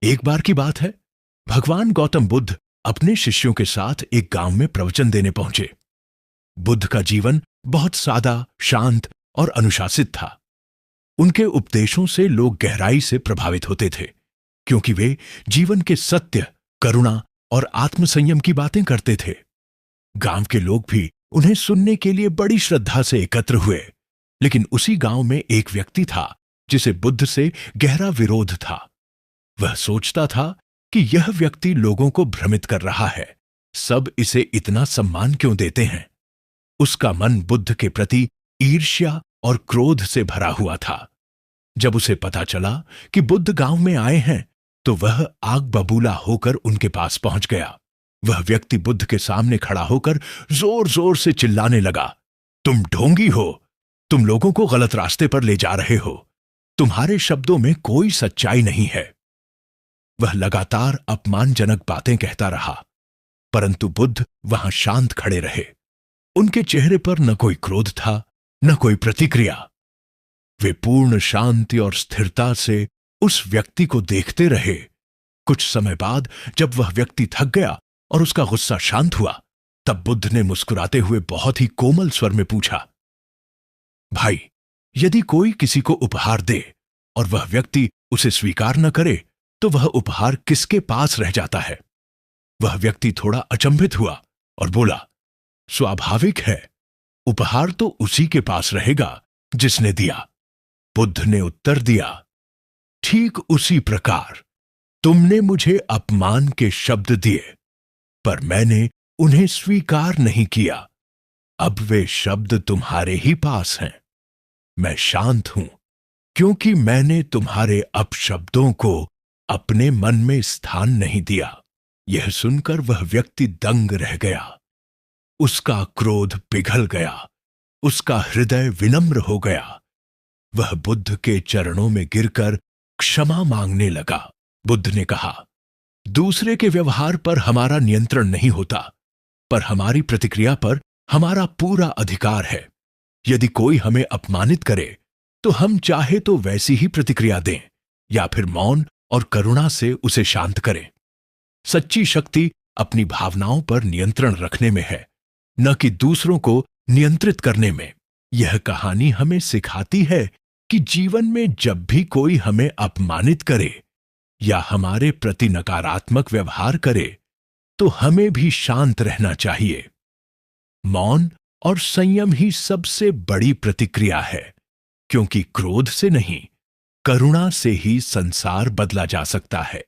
एक बार की बात है, भगवान गौतम बुद्ध अपने शिष्यों के साथ एक गांव में प्रवचन देने पहुंचे। बुद्ध का जीवन बहुत सादा, शांत और अनुशासित था। उनके उपदेशों से लोग गहराई से प्रभावित होते थे, क्योंकि वे जीवन के सत्य, करुणा और आत्मसंयम की बातें करते थे। गांव के लोग भी उन्हें सुनने के लिए बड़ी श्रद्धा से एकत्र हुए। लेकिन उसी गांव में एक व्यक्ति था जिसे बुद्ध से गहरा विरोध था। वह सोचता था कि यह व्यक्ति लोगों को भ्रमित कर रहा है, सब इसे इतना सम्मान क्यों देते हैं। उसका मन बुद्ध के प्रति ईर्ष्या और क्रोध से भरा हुआ था। जब उसे पता चला कि बुद्ध गांव में आए हैं, तो वह आग बबूला होकर उनके पास पहुंच गया। वह व्यक्ति बुद्ध के सामने खड़ा होकर जोर जोर से चिल्लाने लगा, तुम ढोंगी हो, तुम लोगों को गलत रास्ते पर ले जा रहे हो, तुम्हारे शब्दों में कोई सच्चाई नहीं है। वह लगातार अपमानजनक बातें कहता रहा, परंतु बुद्ध वहां शांत खड़े रहे। उनके चेहरे पर न कोई क्रोध था, न कोई प्रतिक्रिया। वे पूर्ण शांति और स्थिरता से उस व्यक्ति को देखते रहे। कुछ समय बाद जब वह व्यक्ति थक गया और उसका गुस्सा शांत हुआ, तब बुद्ध ने मुस्कुराते हुए बहुत ही कोमल स्वर में पूछा, भाई, यदि कोई किसी को उपहार दे और वह व्यक्ति उसे स्वीकार न करे, तो वह उपहार किसके पास रह जाता है? वह व्यक्ति थोड़ा अचंभित हुआ और बोला, स्वाभाविक है, उपहार तो उसी के पास रहेगा जिसने दिया। बुद्ध ने उत्तर दिया, ठीक उसी प्रकार तुमने मुझे अपमान के शब्द दिए, पर मैंने उन्हें स्वीकार नहीं किया। अब वे शब्द तुम्हारे ही पास हैं। मैं शांत हूं, क्योंकि मैंने तुम्हारे अपशब्दों को अपने मन में स्थान नहीं दिया। यह सुनकर वह व्यक्ति दंग रह गया। उसका क्रोध पिघल गया, उसका हृदय विनम्र हो गया। वह बुद्ध के चरणों में गिरकर क्षमा मांगने लगा। बुद्ध ने कहा, दूसरे के व्यवहार पर हमारा नियंत्रण नहीं होता, पर हमारी प्रतिक्रिया पर हमारा पूरा अधिकार है। यदि कोई हमें अपमानित करे, तो हम चाहे तो वैसी ही प्रतिक्रिया दें, या फिर मौन और करुणा से उसे शांत करें। सच्ची शक्ति अपनी भावनाओं पर नियंत्रण रखने में है, न कि दूसरों को नियंत्रित करने में। यह कहानी हमें सिखाती है कि जीवन में जब भी कोई हमें अपमानित करे या हमारे प्रति नकारात्मक व्यवहार करे, तो हमें भी शांत रहना चाहिए। मौन और संयम ही सबसे बड़ी प्रतिक्रिया है, क्योंकि क्रोध से नहीं, करुणा से ही संसार बदला जा सकता है।